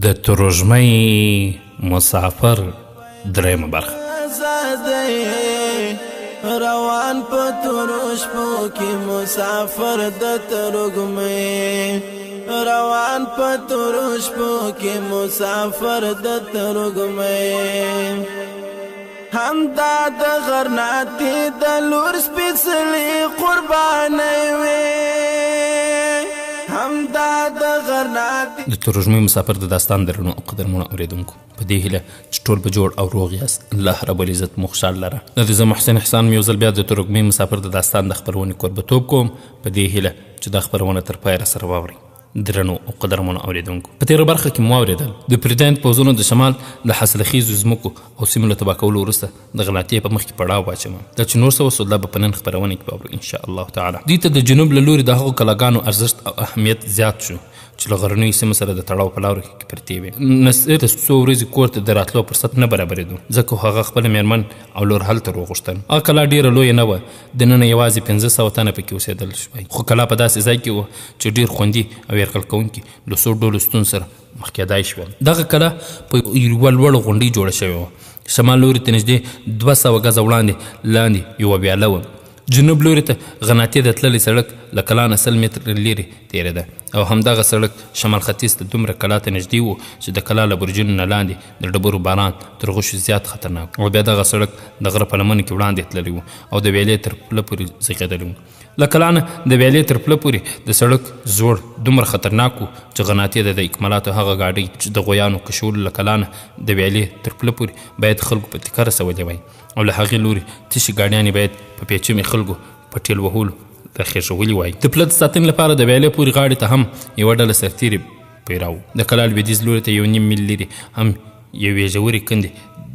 د ترژمی مسافر درېیمه برخه. روان په ترش پو کې مسافر د ترژمی، روان په ترش پو کې مسافر د ترژمی، همدا د غرناتی د لور سپېڅلې قربانۍ وې، همدا د غرناتی. د ترژمی مسافر د داستان درنو او قدرمنو اوریدونکو، په دې هیله چې ټول به جوړ او روغ یاست، الله رب العزت مو خوشحال لره. زه محسن احسان مې یو ځل بیا د ترژمی مسافر د داستان د خپرونې کوربتوب کوم، په دې هیله چې دا خپرونه تر پایه راسره واورئ. درنو او قدرمنو اوریدونکو، په تېره برخه کې مو واورېدل د پردیانت پوځونو د شمال د حاصلخیزو ځمکو او سیمو له تباه کولو وروسته د غلاتۍ په مخ کې پړاو واچوم. دا چې نور څه وسول دا به په نن خپرونه کې واورو ان شاء الله تعالی. دوی ته د جنوب له لورې د هغو کلاګانو ارزښت او اهمیت زیات شو چې له غرنیو سیمو سره د تړاو په لارو کې پرتې وې. نصیر ته څو ورځې کور ته د راتلو فرصت نه برابرېدو، ځکه هغه خپله میرمن او لور هلته وغوښتل. هغه کلا ډېره لویه نه وه، دننه یوازې 500 تنه پکې اوسېدل شوی، خو کلا په داسې ځای کې وه چې ډېر خوندي او یرغل کوونکي له څو ډولو ستونزو سره مخ کېدای شول. دغه کلا په یوه لوړه غونډۍ جوړه شوې وه، شمال لوري ته نږدې 200 ګزه وړاندې لاندې یوه ویاله وه. جنوب لوري ته غناطي د تللې سړک له کلا نه 100 متره لرې تېرېده، او همدغه سړک شمال ختیځ ته دومره کلا ته نږدې و چې د کلا له برجونو نه لاندې د ډبرو باران تر غوښو زیات خطرناک و. بیا دغه سړک د غره په لمنو کې وړاندې تللی و او د ویالې تر پله پورې ځغېدلی و. له کلا نه د ویالې تر پله پورې د سړک زوړ دومره خطرناک و چې غناطي د اکمالاتو هغه ګاډۍ چې د غویانو کشولو له کلا نه د ویالې تر پله پورې باید خلکو په تکه رسولې وای، او له هغې لوري تشې ګاډیانې باید په پیچمې خلکو په ټیل وهلو راخېژولي وای. د پله د ساتنې لپاره د ویالې پورې غاړې ته هم یوه ډله سرتېري پیرا و. د کلا لویدیځ لوري ته 1.5 میل لرې هم یوې ژورې کندې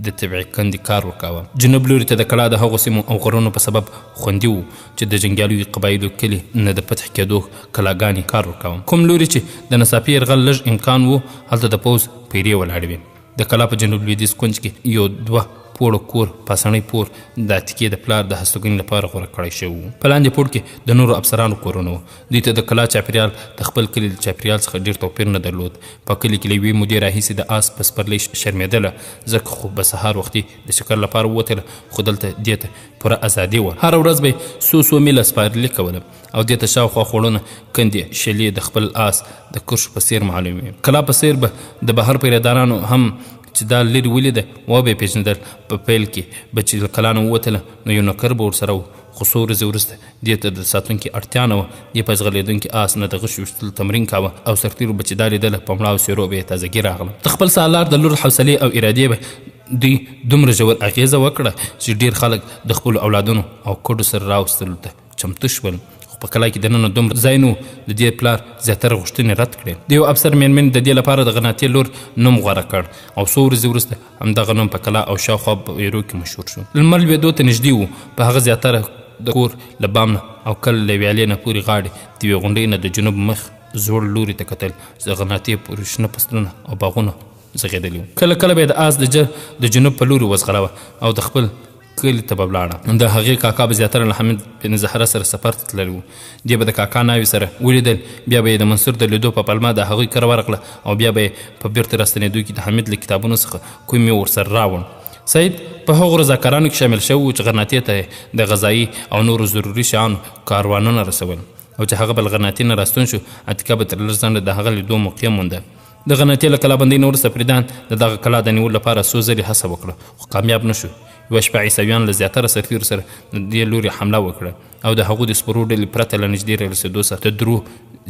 د طبیعي کندې کار ورکاوه. جنوب لوري ته د کلا د هغو سیمو او غرونو په سبب خوندي و چې د جنګیالیو قبایلو کلي نه د فتح کېدو کلاګانې کار ورکاوه. کوم لوري چې د ناڅاپي یرغل لږ امکان و، هلته د پوځ پیرې ولاړې وې. د کلا په جنوب لویدیځ کونج کې یو 2 پوړه کور پاسنۍ پور د اتکې د پلار د هستوګنې لپاره غوره کړی شوی و. په لاندې پوړ کې د نورو افسرانو کورونه وو. دوی ته د کلا چاپېریال د خپل کلي له چاپېریال څخه ډېر توپیر نه درلود. په کلي کې له یوې مودې راهیسې د آس په سپرلۍ شرمېدله، ځکه خو به سهار وختي د چکر لپاره ووتله، خو دلته دې ته پوره ازادي وه. هره ورځ به یې څو میله سپارلي کوله او دې ته شاوخوا خوړونه کندې شلې د خپل آس د کرشو په څېر معلومې. کلا په څېر به د بهر پیرېدارانو هم چې دا لرې ولیده وبه یې پېژندل. په پیل کې به چې له کلا نه ووتله نو یو نوکر به ورسره و، خو څو ورځې وروسته دې ته د ساتونکي اړتیا نه وه. دې په ځغلېدونکي آس نه د غشو ویشتلو تمرین کاوه او سرتېرو به چې دا لیدله په مړاو څېرو به یې تازګي راغله. د خپل سالار د لور حوصلې او ارادې به دوی دومره ژور اغېزه وکړه چې ډېر خلک د خپلو اولادونو او کډو سره راوستلو ته چمتو شول. په کلا کې دننه دومره ځای نو د دې پلار زیاتره غوښتنې رد کړې. د یو افسر مېرمنې د دې لپاره د غناطي لور نوم غوره کړ او څو ورځې وروسته همدغه نوم په کلا او شاوخوا ایرو کې مشهور شو. لمر لوېدو ته نږدې و، په هغه زیاتره د کور له بام نه او کله له ویالې نه پورې غاړې د یوې غونډۍ نه د جنوب مخ زوړ لوري ته کتل چې د غناطي پورې شنه فصلونه او باغونه زغېدلي وو. کله کله به یې د آس د جنوب په لوري وځغلوه او د خپل کلي ته به ولاړه. د هغې کاکا به زیاتره له حمید بن زهره سره سفر ته تللی و. دې به د کاکا ناوې سره ولیدل، بیا به یې د منصور د لیدو په پلمه د هغوی کره ورغله او بیا به یې په بیرته راستنېدو کې د حمید له کتابونو څخه کومې ورسره راوړ. سید په هغو رضاکارانو کې شامل شوی و چې غرناطۍ ته د غذایي او نورو ضروري شیانو کاروانونه رسول، او چې هغه به له غرناطۍ نه راستون شو، اتکا به تر لږ ځنډه د هغه لیدو موقع مونده. د غناطۍ له کلابندۍ نه وروسته فریدان د دغه کلا د نیولو لپاره څو ځلې هڅه وکړه، خو کامیاب نه شو. یوه شپه عیسویان له زیاتره سرتېرو سره د دې لوري حمله وکړه او د هغو د سپرو ډلې پرته له نږدې رارسېدو سره د درو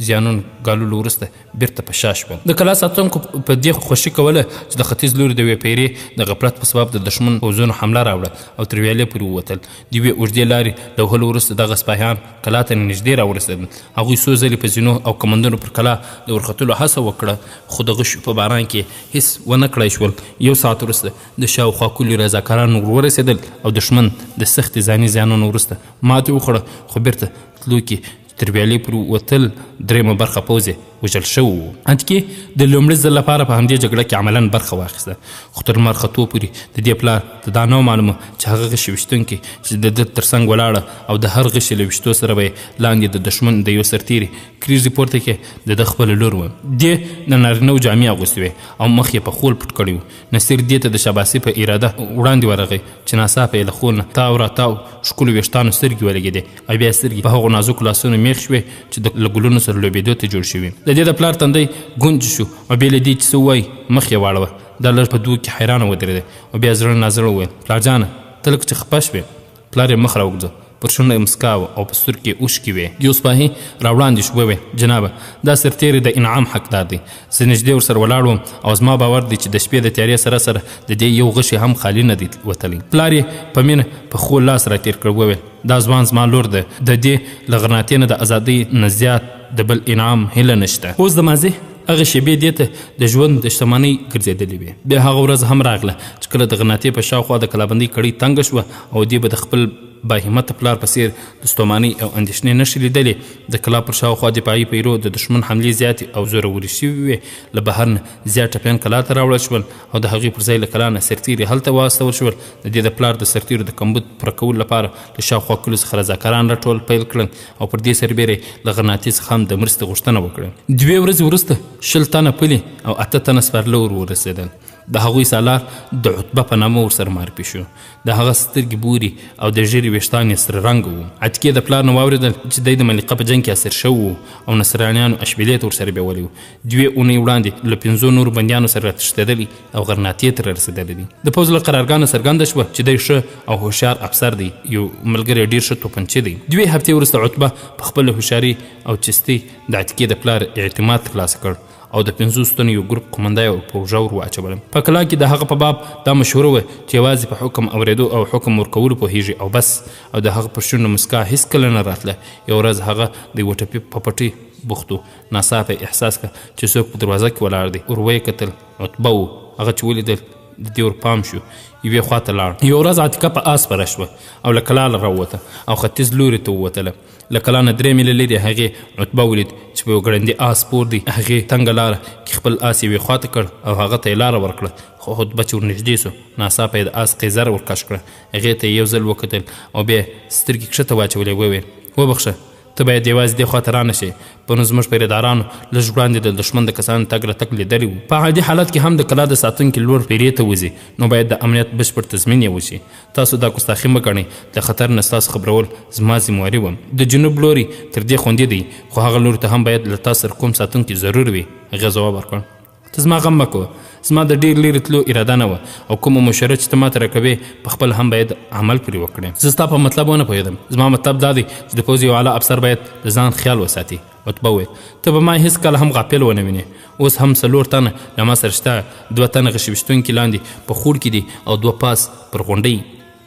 زیانونو ګاللو وروسته بیرته په شا شول. د کلا ساتونکو په دې خوښي کوله چې د ختیځ لوري د یوې پیرې د غفلت په سبب د دښمن پوځونو حمله راوړه او تر ویالې پورې ووتل. د یوې اوږدې لارې له وهلو وروسته دغه سپاهیان کلا ته نږدې راورسېدل. هغوی څو ځلې په زینو او کمندونو پر کلا د ورختلو هڅه وکړه، خو د غشو په باران کې هېڅ ونه کړی شول. یو ساعت وروسته د شاوخوا کلي رضاکاران ورورسېدل او دښمن د سختې ځاني زیانونو وروسته ماتې وخوړه، خو بیرته تلو کې تر ویالې پورې وتل درېیمه برخه پوځ یې وژل شوي وو. اتکې د لومړي ځل لپاره په همدې جګړه کې عملاً برخه واخیسته، خو تر مرختو پورې د دې پلار ته دا نه معلومه چې هغه غشي ویشتونکي چې د ده تر څنګ ولاړه او د هر غشي له ویشتو سره به یې لاندې د دښمن د یو سرتیري کریزې پورته کې د ده خپله لور وه. دې د نارینهو جامې اغوستې وې او مخ یې په خول پټ کړی و. نصیر دې ته د شاباسي په اراده وړاندې ورغی چې ناڅاپه یې له خول نه تاو راتاو ښکلو ویښتانو سترګې ولګېدې او بیا سترګې په هغو نازکو لاسونو میخ شوې چې له ګلونو سره لوبېدو ته جوړ شوي. د دې د پلار تندی ګونج شو او بې له دې چې څه ووایي مخ یې واړوه. دا لږ په دوو کې حیرانه ودرېده او بیا زړه نازړه وویل: پلارجانه ته لکه چې خفه شوې. پلار یې مخ راوګرځه، پر شونډه یې مسکا وه او په سترګو کې اوښکې وې. یو سپاهي راوړاندې شو وویل: جنابه دا سرتیری د انعام حقدار دی. زه نږدې ورسره ولاړ وم او زما باور دی چې د شپې د تیارې سره سره د دې یو غشي هم خالي نه دی وتلی. پلار یې په مینه په خول لاس راتېر کړ، وویل: دا ځوان زما لور ده، د دې له غرناطې نه د ازادۍ نه زیات د بل انعام هیله نشته. اوس د ماضي هغه شیبې دې ته د ژوند د شتمنۍ ګرځېدلې وې. بیا هغه ورځ هم راغله چې کله د غرناطې په شاوخوا د کلابندۍ کړۍ تنګه شوه او دې به د خپل باهمته پلار په څېر د ستومانۍ او اندېښنې نښې لیدلې. د کلا پر شاوخوا دفاعي پیرو د دښمن حملې زیاتې او زورورې شوې وې. له بهر نه زیات ټپیان کلا ته راوړل شول او د هغې پر ځای له کلا نه سرتیري هلته واستول شول. د دې د پلار د سرتیرو د کمبود پوره کولو لپاره له شاوخوا کلو څخه رضاکاران راټول پیل کړل او پر دې سربیره له غرناطې څخه هم د مرستې غوښتنه وکړه. 2 ورځې وروسته 20 تنه پلي او 8 تنه سپرله ورسېدل. د هغوی سالار د عتبه په نامه ورسره معرفي شو. د هغه سترګې بوري او د ژیرې ویښتان یې سره رنګه وو. عتیقې د پلار نه واورېدل چې دی د ملیقه په جنګ کې اسیر شوی وو او نصرانیانو اشبیلې ته ورسره بیولی وو. 2 اونۍ وړاندې له 5 نورو بندیانو سره راتښتېدلي او غرناطې ته رارسېدلی دي. د پوځ له قرارګانو څرګنده شوه چې دی ښه او هوښیار افسر دی، یو ملګری ډېر ښه توپنچې دی. 2 هفتې وروسته عتبه په خپله هوښیاري او چستۍ د عتیقې د پلار اعتماد ترلاسه کړ او د 50 تنو یو ګروپ قومندان او پوځه ور واچولم. په کلا کې د هغه په باب دا مشهوره وه چې یوازې په حکم اورېدو او حکم ورکولو پوهېږي او بس. او د هغه پر شونډو مسکا هېڅکله نه راتله. یو ورځ هغه د یوه ټپي په پټۍ بوخت و. ناڅاپه یې احساس کړه چې څوک په دروازه کې ولاړ دی. ور ویې کتل، عتبه و. هغه چې ولیدل د دې ور پام شو، یوې خوا ته لاړ. یو ورځ عتیقه په آس سپره شوه او له کلا راووته او ختیځ لوري ته ووتله. له کلا نه 3 میله لرې هغې عتبه ولید چې په یو ګړندي آس سپور دی. هغې تنګه لاره کې خپل آس یوې خوا ته کړ او هغه ته یې لاره ورکړه. خو عتبه چې ورنږدې سو، ناڅاپه یې د آس قیزره ورکش کړه. هغې ته یې یو ځل وکتل او بیا سترګې کښته واچولې. وویل: وبخښه، ته باید یوازې دې خوا ته رانه شې. په نو زموږ پیرېدارانو لږ وړاندې د دښمن د کسانو تګ راتګ لیدلی وو. په عادي حالت کې هم د کلا د ساتونکي لور پیرې ته وځي، نو باید د امنیت بشپړ تضمین یې وشي. تاسو دا ګستاخي مه ګڼئ. د خطر نه ستاسو خبرول زما ذمواري وم. د جنوب لوري تر دې خوندي دی، خو هغه لوري ته هم باید له تاسو سره کوم ساتونکي ضرور وي. هغې ځواب ورکړ: ته زما غم مه کوه، زما د ډېر لرې تلو اراده نه وه او کومه مشوره چې ته ماته راکوې په خپل هم باید عمل پرې وکړې. زه ستا په مطلب ونه پوهېدم. زما مطلب دا دی چې د پوځ یو اعلی افسر باید د ځان خیال وساتي. عتبه وویل: ته به ما هېڅکله هم غافل ونه وینې. اوس هم 4 تنه له ما سره شته. 2 تنه غشي ویشتونکي لاندې په خوړ کې دي او 2 پاس پر غونډۍ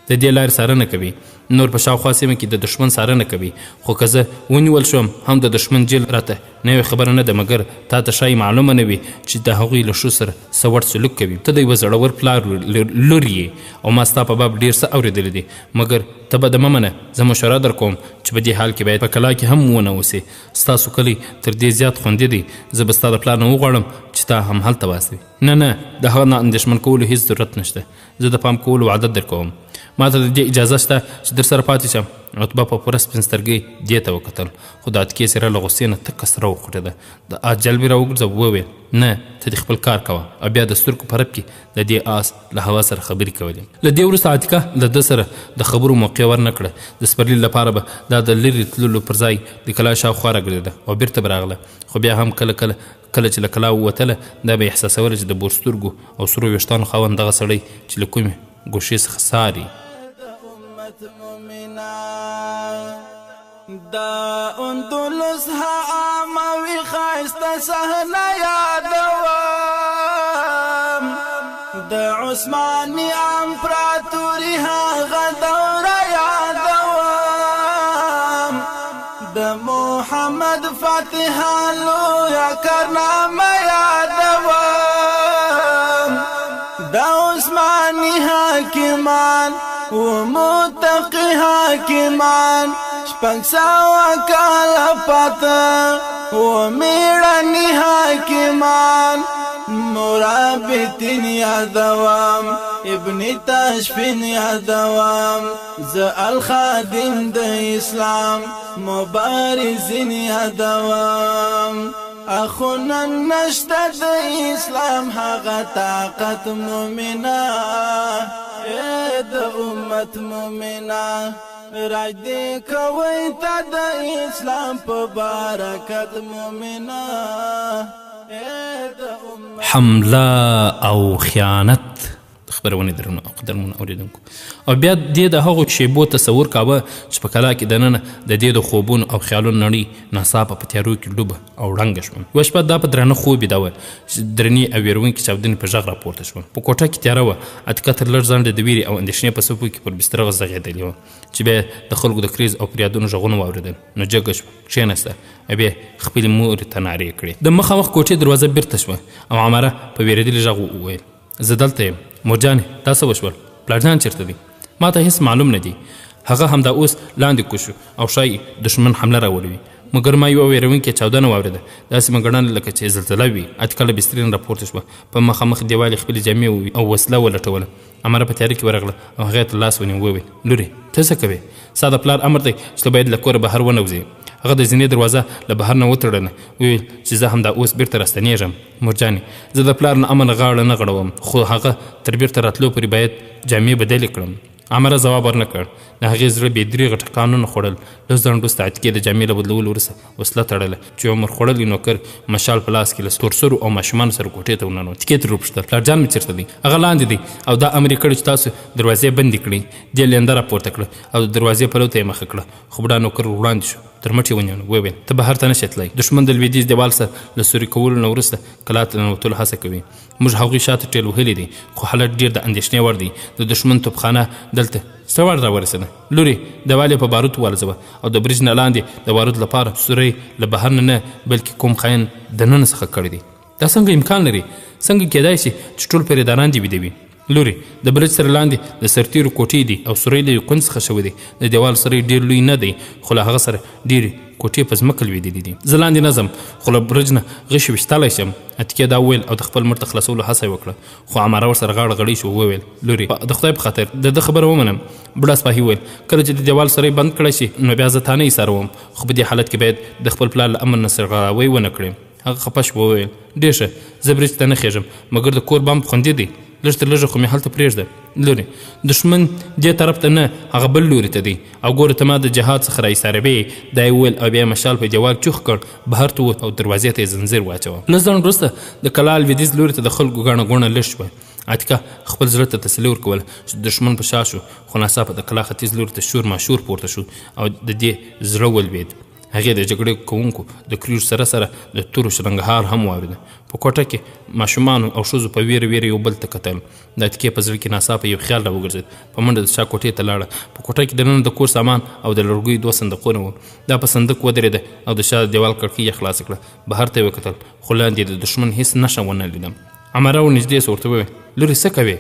د دې لارې څارنه کوي. نور په شاوخوا سیمه کې د دښمن څارنه کوي. خو که زه ونیول شوم هم د دښمن جیل راته نوې خبره نه ده، مګر تا ته شایي معلومه نه وي چې د هغوی له ښو سره څه وړ سلوک کوي. ته د یوه زړور پلار لور یې او ما ستا په باب ډېر څه اورېدلی دي، مګر ته به د مه منه. زه مشوره در کوم چې په دې حال کې باید په کلا کې هم ونه اوسې. ستاسو کلی تر دې زیات خوندي دی. زه به ستا د پلار نه وغواړم چې تا هم هلته واستوي. نه، د هغه نه اندېښمن کولو هېڅ ضرورت نشته. زه د پام کولو وعده در کوم. ما ته د دې اجازه شته چې در سره پاتې شم. عتبه په پوره سپین سترګۍ دې ته وکتل، خو د عتیقې څېره له غوسې نه تکه سره وخوټېده. د آس جلبې راوګرځه. وویل: نه، ته دې خپل کار کوه. او بیا د سترګو په رپ کې د دې آس له هوا سره خبرې کولې. له دې وروسته عتیقه له ده سره د خبرو موقع ورنه کړه. د سپرلي لپاره به دا د لرې تللو پر ځای د کلا شاوخوا راګرځېده او بېرته به راغله. خو بیا هم کله چې له کلا ووتله، دا به یې احساسوله چې د بور سترګو او سرو ویښتانو خاوند دغه سړی چې له کومې ګوشې څخه څاري. دا اندلس ها آموی خایسته صحنه یادوم، د عثماني امپراتوري هغه دوره یادوم، د محمد فاتح لویه کارنامه یادوم، د عثماني حاکمان ومتقی حاکمان شپږ سوه کاله پاته ومیړني حاکمان مرابطین یادوام ابن تاشفین یادوام ز الخادم د اسلام مبارزین یادوام اخونا نشته د اسلام هغه طاقت مومنه د امت مومنه راج دی کوي تا د اسلام په برکت مومنه حمله او خیانت خبرونه درنو او قدرمن اوریدونکو او بیا د هغو شیبو تصور کاوه چې په کلا کې دننه د دې د خوبونو او خیالونو نړۍ ناڅاپه په تیارو کې ډوبه او ړنګه شوه. یوه شپه دا په درانه خوب یې دا وه چې درنې او ویرونکې چاودنې په غږ راپورته شوه. په کوټه کې تیاره وه. اتکه تر لږ ځنډه د ویرې او اندېښنې په څپو کې پر بستره غځېدلې وه چې بیا د خلکو د کریز او فریادونو غږونه واورېدل. نو جګه شوه، کښېناسته او بیا خپلې مورې ته نارې کړې. د مخامخ کوټې دروازه بیرته شوه او عماره په ویرېدلي غږ وویل زه دلته یم. مورجانې دا څه وشول؟ پلارجان چېرته دی؟ ما ته هېڅ معلوم نه دی. هغه همدا اوس لاندې کوز شو او ښایي دښمن حمله راوړوي. مګر ما یوه ویرونکې چاودنه واورېده، داسې مې ګڼله لکه چې زلزله وي. اتکه له بسترې نه راپورته شوه، په مخامخ دیوال یې خپلې جامې او وسله ولټوله. عمره په تیاره کې ورغله او هغې ته لاس ونیو. وویل لورې ته څه کوې؟ ستا د پلار امر دی چې ته باید له کوره بهر ونوځې. هغه د زینې دروازه له بهر نه وتړله. ویل چې زه همدا اوس بیرته راستنېږم. مورجانې زه د پلار نه امن غاړه نه غړوم، خو هغه تر بیرته راتلو پورې باید جامې بدلې کړم. عمره ځواب ورنه کړ. د هغې زړه بې درېغه ټکانونه خوړل. لږ ځنډ وروسته اتکې د جامې له بدلولو وروسته وسله تړله چې عمر خوړلی نوکر مشال په لاس کې له تورسرو او ماشومانو سره کوټې ته وننوت. اتکې ترې وپوښتل پلارجان مې چېرته دی؟ هغه لاندې دی او دا امر یې کړی چې تاسو دروازې بندې کړئ. دې لینده راپورته کړه او د دروازې پلو ته یې مخه کړه. خو بوډا نوکر وړاندې شو، تر مټ یې ونیو. وویل ته بهر ته نشې تللی. دښمن د لویدیځ دیوال سره له سوري کولو نه وروسته کلا ته ننوتلو هڅه کوي. موږ هغوی شاته ټېل وهلي دي، خو حالت ډېر د اندېښنې وړ دی. د دښمن توپخانه دلته څه وړ راورسېده؟ لورې دیوال یې په بارود والځوه او د برج نه لاندې د بارود لپاره سوری له بهر نه بلکې کوم خاین دننه څخه کړی دی. دا څنګه امکان لري؟ څنګه کېدای شي چې ټول پیرېداران دې ویده وي؟ لورې د برج سره لاندې د سرتیرو کوټې دي او سوری له کونج څخه شوی دی. د دیوال سری ډېر لوی نه دی، خو له هغه سره ډېرې کوټې په ځمکه لوېدلې دي. زه لاندې نه ځم، خو له برج نه غشي ویشتلی شم. اتکې دا وویل او د خپل مړ ته خلاصولو هڅه یې وکړه. خو عماره ورسره غاړه غړی شو. وویل لورې د خدای په خاطر د ده خبره ومنم. بوډا سپاهي وویل کله چې د دیوال سری بند کړی شي نو بیا زه تا نه ایساروم، خو په دې حالت کې باید د خپل پلار له امر نه سرغړاوی ونه کړې. هغه خفه شو. وویل ډېر ښه، زه برج ته نه خېږم، مګر د کور بام خوندي دی. لږ تر لږه خو مې هلته پرېږده. لورې دښمن دې طرف ته نه، هغه بل لوري ته دی او ګوره ته ما د جهاد څخه راایساروې. دا یې وویل او بیا یې مشال په دیوال چوخ کړ، بهر ته ووت او دروازې ته یې زنځیر واچوه. لږ ځنډ وروسته د کلا لویدیځ لوري ته د خلکو ګڼه ګوڼه لږ شوه. اتکه خپل زړه ته تسلي ورکوله چې دښمن په شا شو، خو ناڅاپه د کلا ختیځ لوري ته شور ماشور پورته شو او د دې زړه ولوېد. هغې د جګړې کوونکو د کریږ سره سره د تورو شرنګهار هم واورېده. په کوټه کې ماشومانو او ښځو په ویره ویره یو بل ته کتل. د اتکې په زړه کې ناڅاپه یو خیال راوګرځېد. په منډه د شا کوټې ته لاړه. په کوټه کې دننه د کور سامان او د لرګیو 2 صندوقونه وو. دا په صندوق ودرېده او د شا د دیوال کړکۍ یې خلاصه کړه. بهر ته یې وکتل، خو لاندې د دښمن هېڅ نښه ونه لیدم. عماره ورنږدې سو، ورته وویل لورې څه کوې؟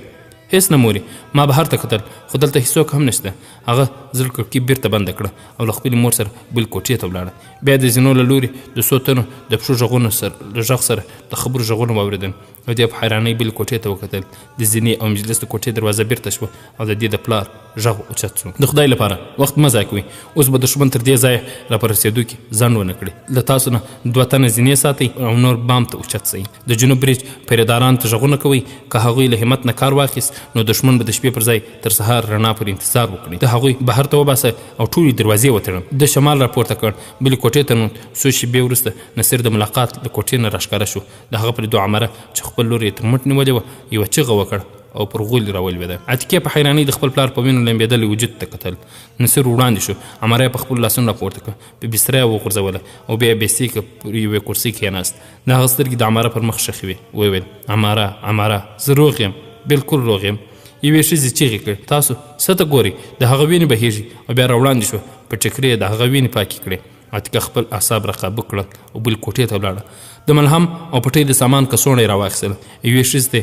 هېڅ نه مورې، ما بهر ته کتل خو دلته هېڅوک هم نشته. هغه زړه کړکۍ بیرته بنده کړه او له خپلې مور سره بل کوټې ته ولاړه. بیا د زینو له لورې د څو تنو د پښو غږ سره د خبرو غږونه واورېدل او دی په حیرانۍ بل کوټې ته وکتل. د زینې او مجلس د کوټې دروازه بیرته شوه او د دې د پلار غږ اوچت شو. د خدای لپاره وخت مه ضایع کوئ، اوس به دښمن تر دې ځایه را په رسېدو کې ځنډ ونه کړي. له تاسو نه 2 تنه زینې ساتئ او نور بام ته اوچت سئ. د جنوب برج پیرېدارانو ته غږونه کوئ. که هغوی له همت نه کار واخیست نو دښمن به د شپې پر ځای تر سهار رڼا پورې انتظار وکړي. د هغوی بهر ته وباسه او ټولې دروازې وتړم. د شمال راپورته کړ، بلې کوټې ته نوت. څو شېبې وروسته نصیر د ملاقات له کوټې نه راښکاره شو. د هغه پر لیدو عمره چې خپل لور یې تر مټ نیولې وه یوه چیغه وکړ او پر غولي راولوېده. اتکې په حیرانۍ د خپل پلار په وینو لمبېدلی وجود ته کتل. نصیر وړاندې شو. عمره یې په خپلو لاسونو راپورته کړه، په بستره یې وغورځوله او بیا یې بېستې کړه، پر یوې کرسۍ کښېناست. د هغه سترګې د عمره پر مخ ښخې وې. وویل عمره زه روغ یم، بلکل روغ یم. یوې ښځې چیغې کړې تاسو څه ته ګورئ؟ د هغه وینې بهیږي. او بیا راوړاندې شوه، په ټیکرې یې د هغه وینې پاکې کړې. اتکه خپل اعصاب راقابو کړل او بل کوټې ته ولاړه. د ملهم او پټۍ د سامان کڅوړه یې راواخیستله. یوې ښځې ته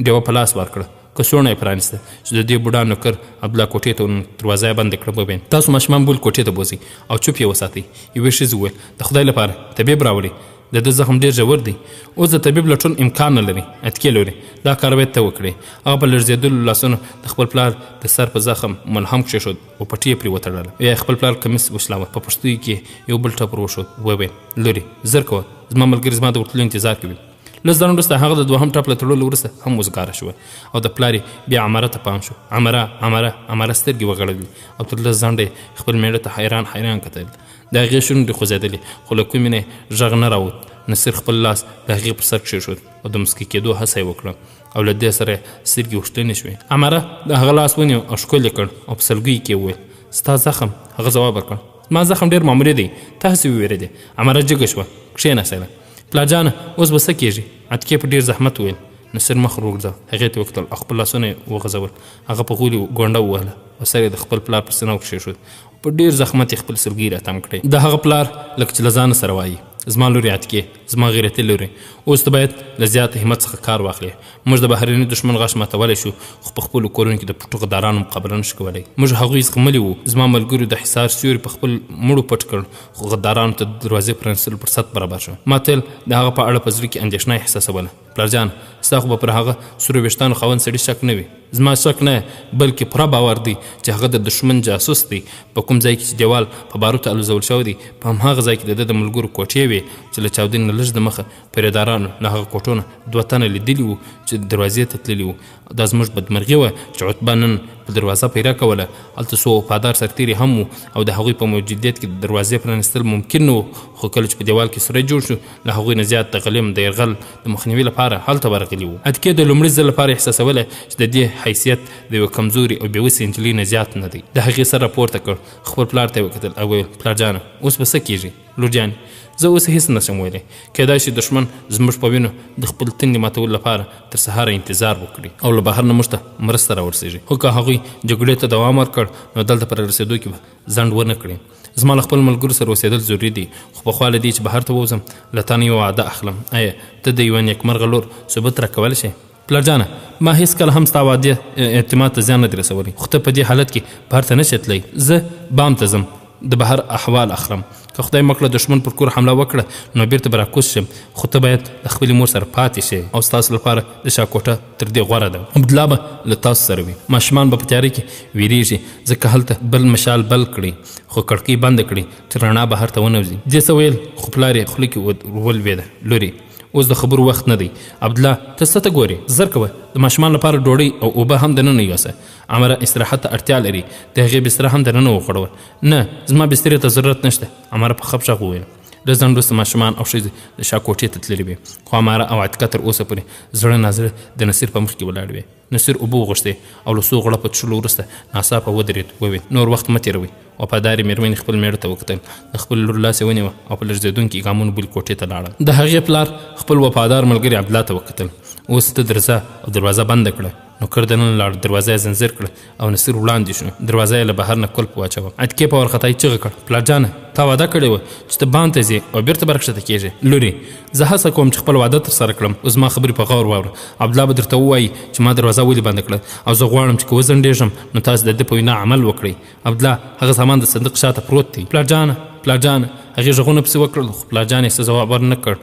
ډېوه په لاس ورکړه. کڅوړه یې پرانیسته چې د دې بوډا نوکر عبدالله کوټې ته دروازه یې بنده کړه. وویل تاسو ماشومان بول کوټې ته بوځئ او چوپ یې وساتئ. یوې ښځې وویل د خدای لپاره طبیب راوړئ، د ده زخم ډېر ژور دی، اوس د طبیب لټون امکان نه لري. اتکې لوري دا کار باید ته وکړې. هغه په لړزېدلو لاسونو د خپل پلار د سر په زخم ملهم کښېښود او پټۍ یې پرې وتړله. یا خپل پلار کمیس وشلاوه، په پښتیو کې یو بل ټپر وښود. وویل لوري زر کوه، زما ملګري زما د ورتلو انتظار کوي. لس دانو وروسته هغه د دوهم ټپ له تړلو وروسته هم وزګاره شوه او د پلار یې بیا عمره ته پام شو. عمره سترګې وغړلې او تر لس ځنډه خپل میړه ته حیران کتل. د هغې شونډې خوځېدلې خو له کومې نه غږ نه راووت. نصیر خپل لاس د هغې پر سر کښېښود او د مسکي کېدو هڅه یې وکړه او له دې سره سترګې اوښتنې شوې. عمره د هغه لاس ونیو او ښکل یې کړ او په سلګیو کې وویل ستا زخم. هغه ځواب ورکړ زما زخم ډېر معمولي دی، ته هسې ووېرېدې. عمره جګه شوه، کښېناستله. پلارجانه اوس به څه کېږي؟ اتکې په ډېر زحمت وویل. نصیر مخ وروږده، هغې ته وکتل او خپل لاسونه یې وغځول. هغه په غولي ګونډه ووهله او سر یې د خپل پلار پر سینه وکښېښود. په ډېر زحمت یې خپل سلګۍ راتم کړې. د هغه پلار لکه چې له ځانه سره وایي زما لورې اتکې، زما غیرتي لورې، اوس ته باید له زیات همت څخه کار واخلې. موږ د بهرني دښمن غش ماتولی شو خو په خپلو کورونو کې د پټو غدارانو مقابله نشو کولی. موږ هغوی زغملي وو. زما ملګرو د حصار سیوري په خپل مړو پټ کړ خو غدارانو ته د دروازې پرانیستلو فرصت برابر شو. ما تل د هغه په اړه په زړه کې اندېښنه احساسوله. پلارجان ستا خو به پر هغه سرو ویښتانو خاوند سړي شک نه وي. زما شک نه بلکې پوره باور دی چې هغه د دښمن جاسوس دی. په کوم ځای کې چې دیوال په باروتو الوزول شوی دی په همهغه ځای کې د ده د ملګرو کوټې وې چې له چاودنې نه لږ د مخه پیرېدارانو له هغه کوټو نه 2 تنه لیدلي وو چې دروازې ته تللي وو. دا زموږ بدمرغي وه چې عتبه نن په دروازه پیدا کوله. هلته څو وفادار سرتیري هم وو او د هغوی په موجودیت کې د دروازې پرانیستل ممکن نه وو. خو کله چې په دیوال کې سوری جوړ شو له هغوی نه زیات د غلیم د یرغل د مخنیوي لپاره هلته ورغلي وو. اتکې د لومړي ځل لپاره احساسوله چې د دې حیثیت د یوه کمزوري او بېوسې نجلۍ نه زیات نه دی. د هغې سر راپورته کړ، خپل پلار ته یې وکتل او ویل پلارجانه اوس به څه کېږي؟ لور جانې زه اوس هېڅ نشم ویلی. کیدای شي دښمن زموږ په وینو د خپل تندې ماتولو لپاره تر سهاره انتظار وکړي او له بهر نه موږ ته مرسته راورسېږي. خو که هغوی جګړې ته دوام ورکړ نو دلته پر رسېدو کې به ځنډ ونه کړي. زما له خپل ملګرو سره اوسېدل ضروري دي خو پخوا له دې چې بهر ته ووځم له تا نه یوه وعده اخلم. آیا ته د یوه نیکمرغه لور ثبوت راکولی شې؟ پلارجانه ما هېڅکله هم ستا وعدې اعتماد ته زیان نه دی رسولی خو ته په دې حالت کې بهر ته نه شې تللی. زه بام ته ځم، د بهر احوال اخلم. که خدای مکړه دښمن پر کور حمله وکړه نو بیرته به راکوز شم خو ته باید د خپلې مور سره پاتې شې او ستاسو لپاره د شا کوټه تر دې غوره ده. عبدالله به له تاسو سره وي. ماشومان به په تیاره کې ویریږي ځکه هلته بل مشال بل کړي خو کړکۍ بنده کړي چې رڼا بهر ته ونوځي. دې څه ویل خو پلار یې خوله کې ولوېده. لورې اوس د خبرو وخت نه دی. عبدالله ته څه ته ګورې؟ زر کوه د ماشومان لپاره ډوډۍ او اوبه هم دننه یوسه. عمره استراحت ته اړتیا لري، د هغې بستره هم دننه وغوړوه. نه زما بسترې ته ضرورت نشته. عمره په خپ غږ وویل. لږ ځنډ وروسته ماشومان او ښځې د شا کوټې ته تللي وې خو عمره او عتیقه تر اوسه پورې زړه نازړه د نصیر په مخ کې ولاړ وې. نصیر اوبه وغوښتې او له څو غړپه څښلو وروسته ناڅاپه ودرېد. وویل نور وخت مه تېروئ. وفادارې مېرمنې خپل میړه ته وکتل، د خپل لور لاس یې ونیوه او په لړزېدونکي ګامونو بلې کوټې ته لاړل. د هغې پلار خپل وفادار ملګري عبدالله ته وکتل. اوس ته درځه او دروازه بنده کړه. نوکر دننه لاړ، دروازه یې زنځیر کړه او نصیر وړاندې شو. دروازه یې له بهر نه کلپ واچوه. اتکې په وارخطایي چغه کړ پلارجانه تا واده کړې وه چې ته بام ته ځې او بېرته برکښته کېږې. لورې زه هڅه کوم چې خپل واده ترسره کړم، اوس زما خبرې په غور واوره. عبدالله به درته ووایي چې ما دروازه ولې بنده کړه او زه غواړم چې که وځنډېږم نو تاسو د ده په وینا عمل وکړئ. عبدالله هغه سامان د صندوق شاته پروت دی. پلارجانه هغې غږونه پسې وکړل خو پلارجان یې څه ځواب ورنه کړ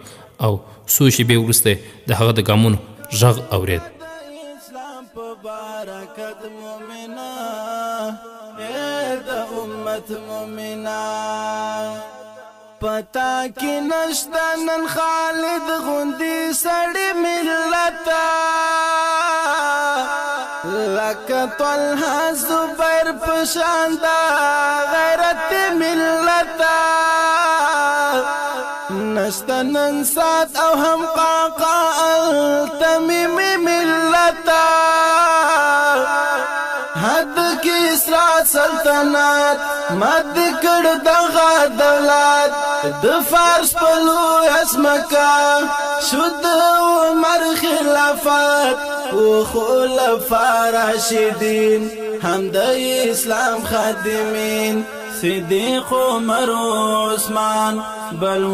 او څو شېبې وروسته د هغه د ګامونو غږ اورېد. برکت مومنا د امت مومنا پتا کی نشتا نن خالد غندی سړی ملتا لکه طلحه زبیر پشاندا غیرت ملتا نشتا نن سات او هم قاقا التمیم ملتا حد کی اسرا سلطنت مد کړ دغه دولت د فارس پلو اسمکا شد عمر خلافت او خلفاء راشدین هم د اسلام خادمین صدیق عمر عثمان بل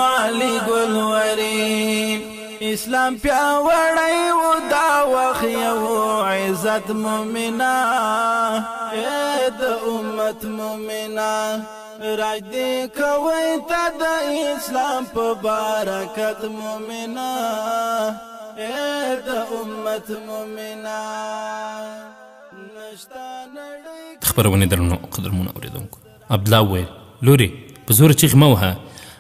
علی ګلورین اسلام پیاوړی و دا وخت یو عزت مومنا اے د امت مومنا راج دی کوي تا د اسلام په برکت مومنا اے د امت مومنا خبرونه درنو قدرمونه اوریدونکو عبدالله وویل لورې په زوره چیغې مه وهه.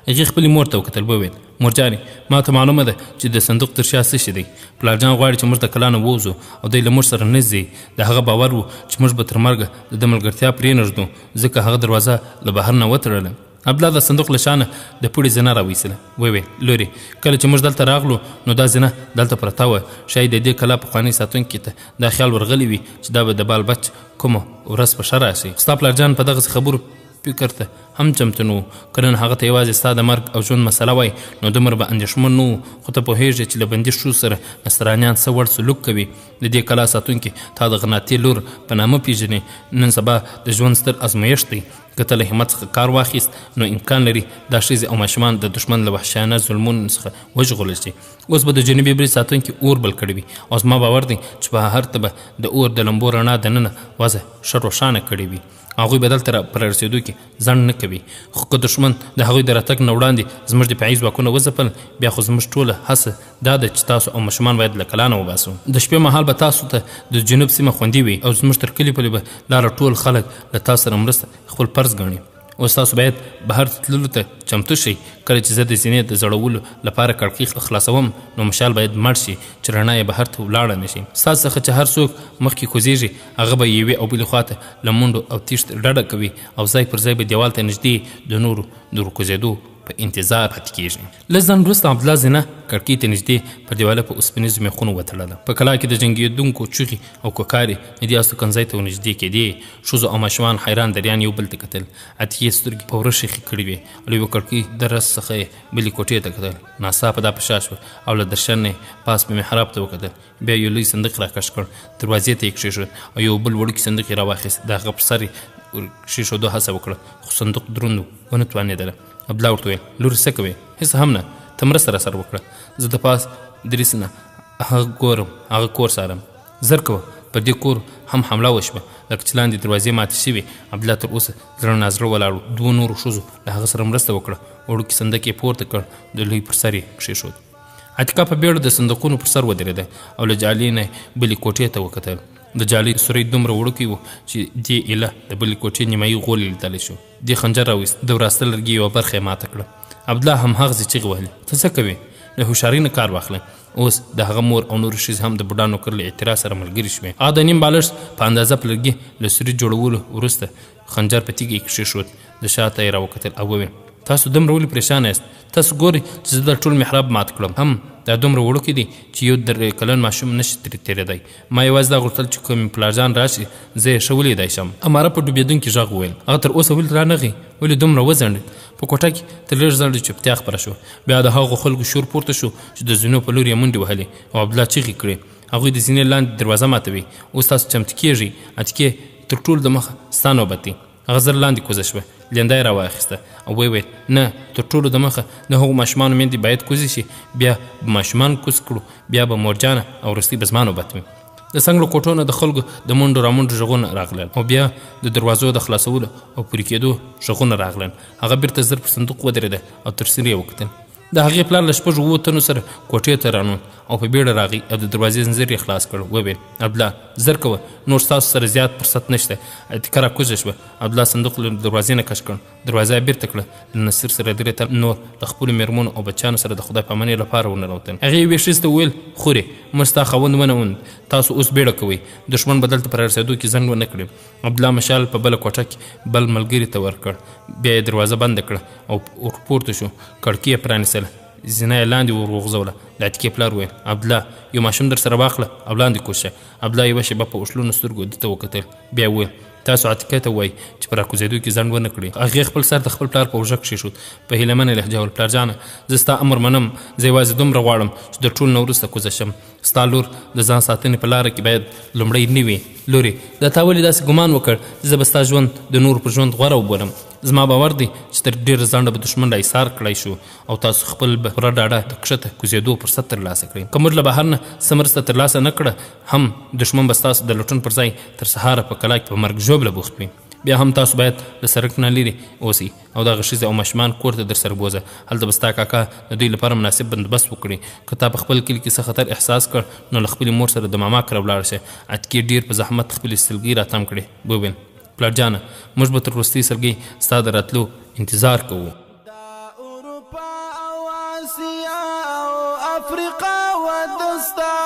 هغې خپلې مور ته وکتل وویل مورجانې ما ته معلومه ده چې د صندوق تر شا څه شي دی. پلارجان غواړي چې موږ د کلا نه ووځو او دی له موږ سره نه ځي. د هغه باور و چې موږ به تر مرګه د ده ملګرتیا پرېنږدو ځکه هغه دروازه له بهر نه وتړله. عبدالله د صندوق له شانه د پوړې زینه راویستله. وویل لورې کله چې موږ دلته راغلو نو دا زینه دلته پرته وه. شاید د دې کلا پخواني ساتونکي ته دا خیال ورغلی وي چې دا به د بال بچ کومه ورځ په ښه راشي. ستا پلارجان په دغسې خبرو فکر ته هم چمتو نه و. که نن هغه ته یوازې ستا د مرګ او ژوند مسله وای نو دومره به اندېښمن نه و. خو ته پوهېږې چې له بندي شو سره نصرانیان څه وړ سلوک کوي. د دې کلا ساتونکي تا د غناتي لور په نامه پېژني. نن سبا د ژوند ستر ازمایښت دی. که ته له همت څخه کار واخیست نو امکان لري دا ښځې او ماشومان د دښمن له وحشیانه ظلمونو څخه وژغورل شي. اوس به د جنوبي برید ساتونکي اور بل کړی وي او زما باور دی چې په هر ته به د اور د لمبو رڼا دننه وضع ښه روښانه کړې وي. هغوی به دلته په رارسېدو کې ځنډ نه کوي. خو که دښمن د هغوی د راتګ نه وړاندې زموږ دفاعي ځواکونه وځپل بیا خو زموږ ټوله هڅه دا ده چې تاسو او ماشومان باید له کلا نه وباسو. د شپې مهال به تاسو ته د جنوب سیمه خوندي وي او زموږ تر کلي پورې به لاره ټول خلک له تاسو سره مرسته خپل فرض ګڼي. اوس تاسو باید بهر تللو ته چمتو شئ. کله چې زه د زینې د زړولو لپاره کړکۍ خلاصوم نو مشال باید مړ شي چې رڼا یې بهر ته ولاړه نه شي. ستاسو څخه چې هر څوک مخکې کوزیږي هغه به یوې او بلې خواته له منډو او تیښتې ډډه کوي او ځای پر ځای به دیوال ته نږدې د نورو د راکوزېدو په انتظار پاتې کېږي. لږ ځنډ وروسته عبدالله زینه کړکۍ ته نږدې پر دیواله په اوسپنیزو میخونو وتړله. په کلا کې د جنګېدونکو چغې او کوکارې د دې استوګنځای ته ورنږدې کېدې. ښځو او ماشومان حیران دریان یو بل ته کتل. عتیقې سترګې په وره شیخې کړې وې او له یوه کړکۍ درز څخه یې بلې کوټې ته کتل. ناڅاپه دا په شا شوه او له درشن نه پاس په محراب ته وکتل. بیا یو لوی صندوق راکش کړ. دروازې ته یې کښېښود او یو بل وړوکی صندوق یې راواخیست. د هغه پر سر یې کښېښودو هڅه وکړه خو صندوق دروند و ونه توانېدله. عبدالله ورته وویل لورې څه کوې؟ هېڅ هم نه. ته مرسته راسره وکړه. زه د پاس دریڅې نه هغه ګورم هغه کور څارم. زر کوه پر دې کور هم حمله وشوه لکه چې لاندې دروازې ماتې شوې. عبدالله تر اوسه زړه نازړه ولاړ و. دوو نورو ښځو له هغه سره مرسته وکړه. وړوکی صندوق یې پورته کړ. د لوی پر سر یې کښېښود. عتیقه په بیړه د صندوقونو پر سر ودرېده او له جالۍ نه بلې کوټې ته وکتل. د جالۍ سوری دومره وړوکی و چې دې ایله د بلې کوټې نیمایي غول لیدلی شو. دې خنجر راویست. د وراسته لرګي یوه برخه یې ماته کړه. عبدالله هماغسې چیغې وهلې ته څه کوې؟ له هوښیارۍ نه کار واخله. اوس د هغه مور او نورو ښځې هم د بوډا نوکر له اعتراض سره ملګري شوې. هغه د نیم بالښت په اندازه په لرګي له سوري جوړولو وروسته خنجر په تیږه یې کښېښود. د شاته یې راوکتل او وویل تاسو دومره ولې پریشانه یاست؟ تاسو ګورئ چې زه د ټول محراب مات کړم. هم دا دومره وړوکی دی چې یو 3 کلن ماشوم نشي ترې تېرېدی. ما یوازې دا غوښتل چې کوم پلارجان راشي زه یې ښه ولیدی شم. اماره په ډوبېدونکي غږ وویل هغه تر اوسه ولې رانغی؟ ولې دومره وځنډېد؟ په کوټه کې تر لږ ځنډه چوپتیا خپره شوه. بیا د هغو خلکو شور پورته شو چې د زینو په لور یې منډې وهلې او عبدالله چیغې کړې. هغوی د زینې لاندې دروازه ماتوي. اوس تاسو چمتو کېږئ. عتیقې تر ټولو د مخه ستا نوبت دی. هغه زر لاندې کوزه شوه. لنده یې راواخیسته او ویې ویل نه تر ټولو د مخه د هغو ماشومانو میندې باید کوزې شي. بیا به ماشومان کوز کړو. بیا به مورجانه او وروستۍ به زما نوبت وي. د څنګلو کوټو نه د خلکو د منډو رامنډو غږونه راغلل او بیا د دروازو د خلاصولو او پورې کېدو غږونه راغلل. هغه بیرته زر پر صندوق ودرېده او تر سر یې وکتل. د هغې پلار له 6 تنو سره کوټې ته رانوت او په بیړه راغی او د دروازې زنځیر یې خلاص کړ. وویل عبدالله زر کوه نور ستاسو سره زیات فرصت نشته. عتیقه راکوزه شوه. عبدالله صندوق له دروازې نه کش کړ. دروازه یې بیرته کړه. له نصیر سره درې تن نور د خپلو مېرمنو او بچیانو سره د خدای پامانۍ لپاره وننوتل. هغې یوې ښځې ته وویل خورې موږ ستا خاوند ونوند. تاسو اوس بیړه کوئ. دښمن به دلته په رارسېدو کې ځنډ ونه کړي. عبدالله مشال په بله کوټه کې بل ملګري ته ورکړ. بیا یې دروازه بنده کړه او ورپورته شو. کړکۍ یې پرانیستله. زینه یې لاندې ور وغځوله. د عتیقې پلار وویل عبدالله یو ماشوم در سره واخله او لاندې کوز شه. عبدالله یوه شېبه په اوښلونو سترګو ده ته وکتل. بیا یې وویل تاسو عتیقې ته ووایئ چې په راکوزېدو کې ځنډ ونه کړي. هغې خپل سر د خپل پلار په اوږه کښېښود. په هیله منه لهجه وویل پلارجانه زه ستا امر منم. زه یوازې دومره غواړم چې د ټولو نه وروسته کوزه شم. ستا لور د ځان ساتنې په لاره کې باید لومړی نه وي. لورې دا تا ولې داسې ګمان وکړ چې زه به ستا ژوند د نور پر ژوند غوره وبولم؟ زما باور دی چې تر ډېره ځنډه به دښمن را ایسار کړی شو او تاسو خپل به پوره ډاډه د کښته کوزېدو فرصت ترلاسه کړئ. که موږ له بهر نه څه مرسته ترلاسه نه کړه هم دښمن به ستاسو د لټون پر ځای تر سهاره په کلا کې په مرګ ژوبله بوخت وي. بیا هم تاسو باید له سړک نه لرې اوسئ او دغه ښځې او ماشومان کور ته در سره بوځه. هلته به ستا کاکا د دوی لپاره مناسب بندوبست وکړي. که تا په خپل کلي کې څه خطر احساس کړ نو له خپلې مور سره د ماما کره ولاړ شه. اتکې ډېر په زحمت خپلې سلګۍ راتم کړې. وویل پلار جانه موږ به تر وروستۍ سلګۍ ستا د راتلو انتظار کوو. دا اروپا او آسیا او افریقا ودستا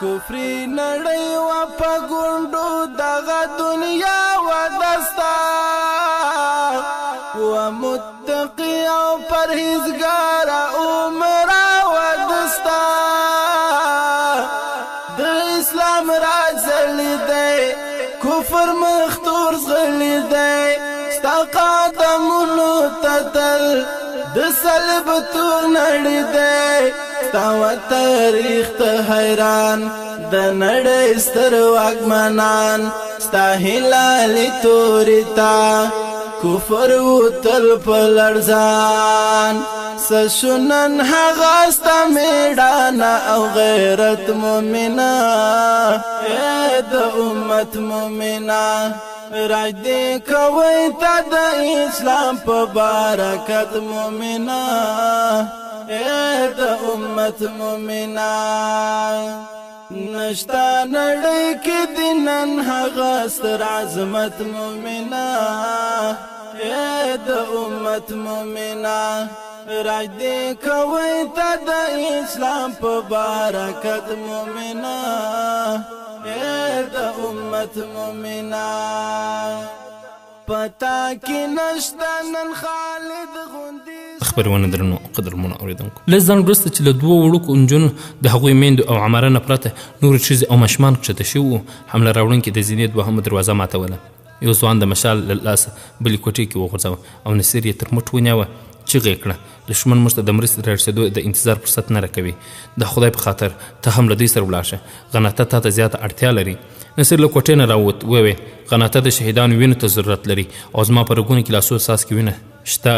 کفری نړۍ و په ګونډو دغه دنیا ودستا و متقی او پرهیزګار عمره ودستا د اسلام راز زړی دی کفر مختور زغلی دی ستا قدمونو ته تل د صلیب تور نړی دی ستا و تاریخ ته حیران د نړۍ ستر واکمنان ستا هلالي تورې ته کفر وتل په لړزان سشنن هغه ستا میړانه او غیرت مومنه د امت مومنه راج دې کوي ته د اسلام په برکت مومنه د امت مومنه نشتا نړۍ کې د نن هغه ستر عظمت مومنه د امت مومنه راج دې کوي ته د اسلام په برکت مومنه د امت مومنه پتا کې نشتا نن خالد غوندي. خبرونه درنو قدرمنو اوریدونکو لږ ځان وروسته چې له دوو وړوکو نجونو د هغوی میندو او عماره نه پرته نورې ښځې او ماشومان کښته شوي وو. حمله راوړونکي د زینې دوهمه دروازه ماتوله. یو ځوان د مشال له لاسه بلې کوټې کې وغورځوه او نصیر یې تر مټ ونیوه. چیغه یې کړه دښمن موږ ته د مرستې رارسېدو د انتظار فرصت نه راکوي. د خدای په خاطر ته هم له دوی سره ولاړ شه. غناته تا ته زیاته اړتیا لري. نصیر له کوټې نه راووت. وویل غناته د شهیدانو وینو ته ضرورت لري او زما په رګونو کې لاسو څاڅکي وینه شته.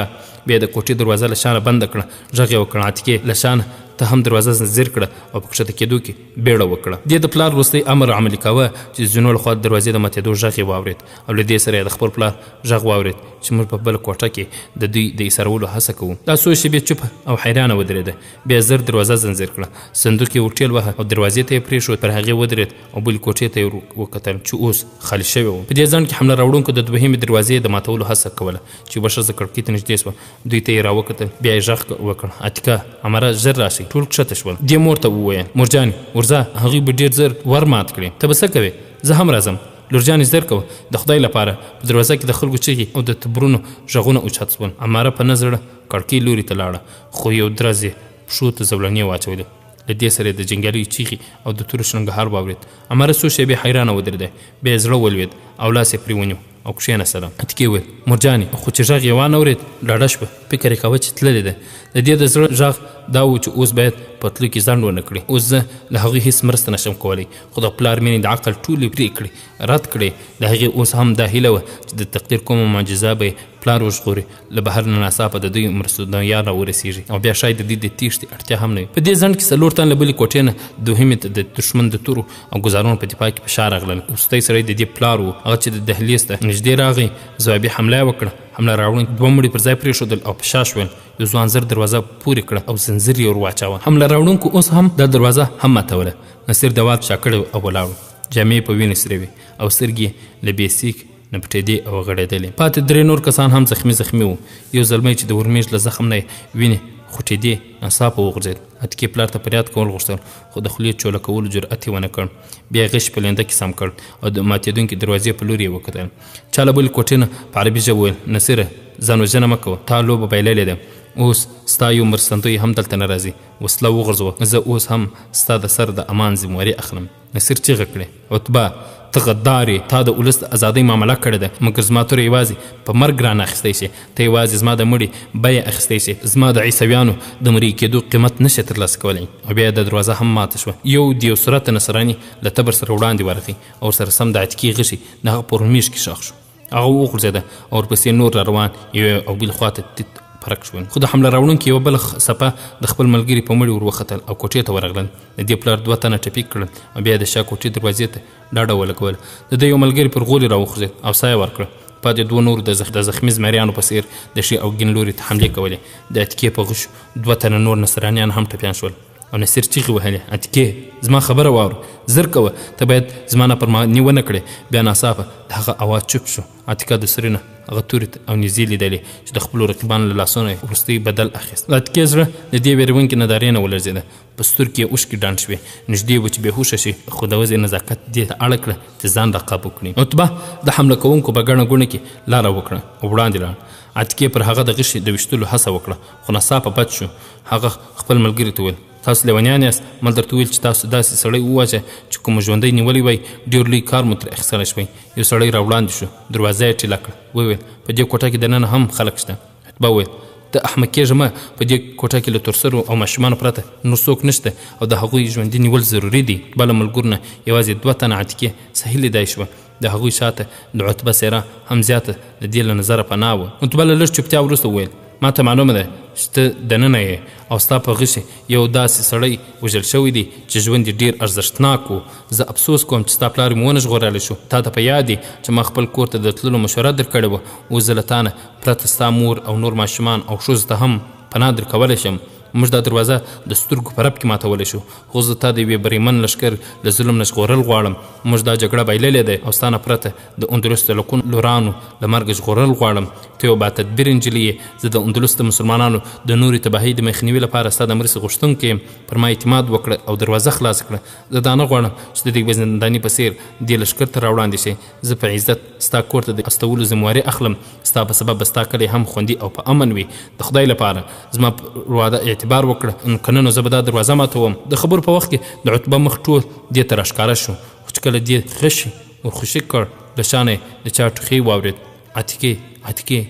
بیا د کوټې دروازه له شانه بنده کړه. غږ یې وکړه عتیقې له شانه ته هم دروازه زنځیر کړه او په کښته کېدو کې بیړه وکړه. دې د پلار وروستی امر عملي کاوه چې د زینو له خوا د دروازې د ماتېدو غږ یې واورېد او له دې سره یې د خپل پلار غږ واورېد چې موږ په بله کوټه کې د دوی د ایسارولو هڅه کوو. دا څو شېبې چوپه او حیرانه ودرېده. بیا زر دروازه زنځیر کړه. صندوق یې ورټېل وهه او دروازې ته یې پرېښود. پر هغې ودرېد او بلې کوټې ته یې وکتل چې اوس خالي شوې وه. په دې ځنډ کې حمله راوړونکو د دوهمې دروازې د ماتولو هڅه کوله چې یوه ښځه کړکۍ ته نږدې شوه. دوی ته یې راوکتل. بیا یې غږ وکړ عتیقه عمره ژر راشئ. ټول کښته شول. دې مور ته وویل مورجانې ورځه هغوی به ډېر زر ور مات کړي. ته به څه کوې؟ زه هم راځم. لورجانې زر کوه د خدای لپاره. په دروازه کې د خلکو چیغې او د تبرونو غږونه اوچت شول. عماره په نه زړه کړکۍ لوري ته لاړه خو یو درز یې پښو ته زولنې واچولې. له دې سره د جنګیالیو چیغې او د تورو شرنګهار واورېد. عماره څو شېبې حیرانه ودرېده. بیا یې زړه ولوېد او لاس یې پرې ونیو او کښېنستله. عتیقې وویل مورجانې خو چې غږ یې وانه اورېد ډاډه شوه. فکر یې کوه چې تللې ده. د دې د زړه غږ دا و چې اوس باید په تلو کې ځنډ ونه کړي. اوس زه له هغوی هېڅ مرسته نشم کولی. خو د پلار مینې د عقل ټولې پرېکړې رد کړې. د هغې اوس هم دا هیله وه چې د تقدیر کومه معجزه به یې پلار وژغوري. له بهر نه ناڅاپه د دوی مرستندویان راورسېږي او بیا شاید د دې د تېښتې اړتیا هم نه وي. په دې ځنډ کې څلور تن له بلې کوټې نه دوهمې ته د دښمن د تورو او ګوزارونو په دفاع کې په شا راغلل. وروستی سړی د دې پلار و. هغه چې د دهلیز ته نږدې راغی ځوابي حمله یې وکړه. حمله راوړونکي دوه مړي پر ځای پرېښودل او په شا شول. یو ځوان زر دروازه پورې کړه او زنځیر یې ور واچاوه. حمله راوړونکو اوس هم دا دروازه هم ماتوله. نصیر دوات شا کړی او ولاړ. جامې په وینې سرې وې او سترګې له بیسیک نه پټېدې او غړېدلې. پاتې درې نور کسان هم زخمي وو. یو زلمی چې د ورمېږ له زخم نه وینې خوټېدې ناڅاپه وغورځېد. عتیقې پلار ته فریاد کول غوښتل خو د خولې چوله کولو جرأت یې ونه کړ. بیا یې غش په لینده کې سم کړ او د ماتېدونکې دروازې په لور یې وکتل. چا له بلې کوټې نه په عربي ژبه وویل نصیره ځان وژنه مه کوه. تا لوبه بایللې ده. اوس ستا یو مرستندوی هم دلته نه راځي. وسله وغورځوه. زه اوس هم ستا د سر د امان ذمواري اخلم. نصیر چیغه کړې عتبه ته غدار یې، تا د ولس د ازادۍ معامله کړې ده، مګر زما توره یوازې په مرګ رانه اخیستی شي، ته یوازې زما د مړي بیه اخیستی شي، زما د عیسویانو د مړي کېدو قیمت نشي ترلاسه کولی. او بیا د دروازه هم ماته شوه. یو د یو صورت نصراني له تبر سره وړاندې ورغی او ورسره سم د عتیقې غشي د هغه په ورمیش کې ښخ شو. هغه وغورځېده او ورپسې نور را روان یو او بل خواته فرق شول. خو د حمله راوړونکي یوه بله څپه د خپل ملګري په مړي ور وختل او کوټې ته ورغلل. د دې پلار 2 تنه ټپي کړل او بیا د شا کوټې دروازې ته ډاډه ولګول. د ده یو ملګري پر غولي راوخوځېد او ساه یې ورکړه. پاتې 2 نور د زخمي زمریانو په څېر د ښي او ګین لوري ته حملې کولې. د عتیقې په غشو 2 تنه نور نصرانیان هم ټپیان شول او نصیر چیغې وهلې: عتیقې زما خبره واوره، زر کوه، ته باید زما نافرماني ونه کړې. بیا ناڅاپه د هغه اواز چوپ شو. عتیقه د سرې نه هغه تورې او نیزې لیدلې چې د خپلو رقیبانو له لاسونو یې وروستی بدل اخیست. د عتیقې زړه د دې ویرونکې نندارې نه ولړزېده. په سترګو یې اوښکې ډنډ شوې. نږدې و چې بېهوشه شي، خو د وضع نزاکت دې ته اړه کړه چې ځان را قابو کړي. عتبه د حمله کوونکو په ګڼه ګوڼه کې لاره وکړه او وړاندې لاړ. عتیقې پر هغه د غشي د ویشتلو هڅه وکړه، خو ناڅاپه بد شو. هغه خپل ملګري ته وویل: تاسو لیونیان یاست، ما درته ویل چې تاسو داسې سړی وواچه چې کوم ژوندی نیولی وای ډېر لوی کار مو ترې اخیستلی شوی. یو سړی را وړاندې شو، دروازه یې ټیله کړه. وویل: په دې کوټه کې دننه هم خلک شته. عتبه وویل: ته احمق کېږه مه، په دې کوټه کې له تورسرو او ماشومانو پرته نور څوک نشته او د هغوی ژوندي نیول ضروري دي. بله ملګرو نه یوازې 2 تنه عتیقې صحیح لیدای شوه. د هغوی شاته د عتبه څېره هم زیاته د دې له نظره پناه وه. عتبه له لږ چوپتیا وروسته وویل: ما ته معلومه ده چې ته دننه یې او ستا په غشي یو داسې سړی وژل شوی دی چې ژوند یې ډېر ارزښتناک و. زه افسوس کوم چې ستا پلار مې ونه ژغورلی شو. تا ته په یاد دی چې ما خپل کور ته د تللو مشوره درکړې وه. اوس زه له تا نه پرته ستا مور او نور ماشومان او ښځو ته هم پناه درکولی شم. موږ دا دروازه د سترګو په رپ کې ماتولی شو، خو زه تا د یوې بریمن لښکر له ظلم نه ژغورل غواړم. موږ دا جګړه بایللې ده او ستا نه پرته د اندلس د لکونو لورانو له مرګه ژغورل غواړم. ته یو باتدبیر نجلۍ یې. زه د اندلس د مسلمانانو د نورې تباهۍ د مخنیوي لپاره ستا د مرستې غوښتونکی یم. پر ما اعتماد وکړه او دروازه خلاص کړه. زه دا نه غواړم چې د دې زنداني په څېر دې لښکر ته راوړاندې شي. زه په عزت ستا کور ته د استولو ذمواري اخلم. ستا په سبب به ستا کلی هم خوندي او په امن وي. د خدای لپاره زما واده اعتبار وکړه، که نه نو زه به دا دروازه ماتوم. د خبرو په وخت کې د عتبه مخ ټول دې ته راښکاره شو، خو چې کله دې غشي ورخوشي کړ له شانه یې د چا ټوخی واورېد. عتیقې عتیقې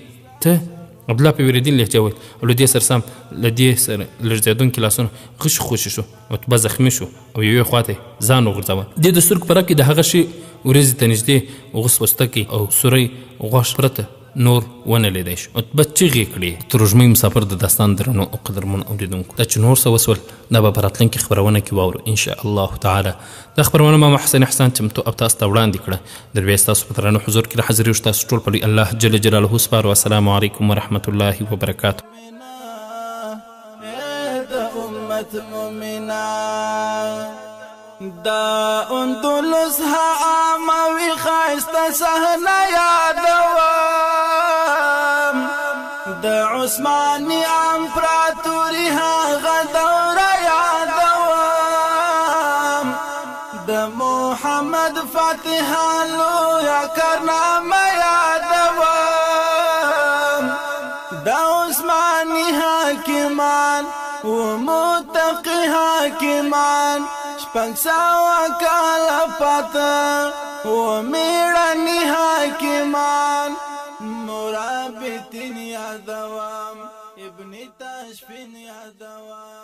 ته؟ عبدالله په ویرېدلې لهجه وویل او له دې سره سم له دې سره لړزېدونکي لاسونه غشي خوشي شو. عتبه زخمي شو او یوې خواته ځان وغورځاوه. دې د سترګو په رپ کې د هغه شي ورېځې ته نږدې غوس وستکي او سوری غوښ پرته نور ونه لیدای شو. عتبه چیغې کړې. ترژمی مسافر د داستان درنو او قدرمنو اورېدونکو، دا چې نور څه وسول دا به په راتلونکي خپرونه کې واورو انشاء الله تعالی. دا خپرونه ما محسن احسان چمتو او تاسو ته وړاندې کړه. درویش تاسو په درنو حضور کې حاضر یو. تاسو ټول په الله جل جلاله سپارو. السلام علیکم ورحمت الله وبرکاته. دا اندلس ها آموی خایسته صحنه یادوم، د عثماني امپراتوري هغه دوره یادوم، د محمد فاتح لویه کارنامه یادوم، د عثماني حاکمان و متقي حاکمان شپږ سوه کاله پاته و میړني حاکمان مرابطین یادوم، ابن تاشفین یادوم.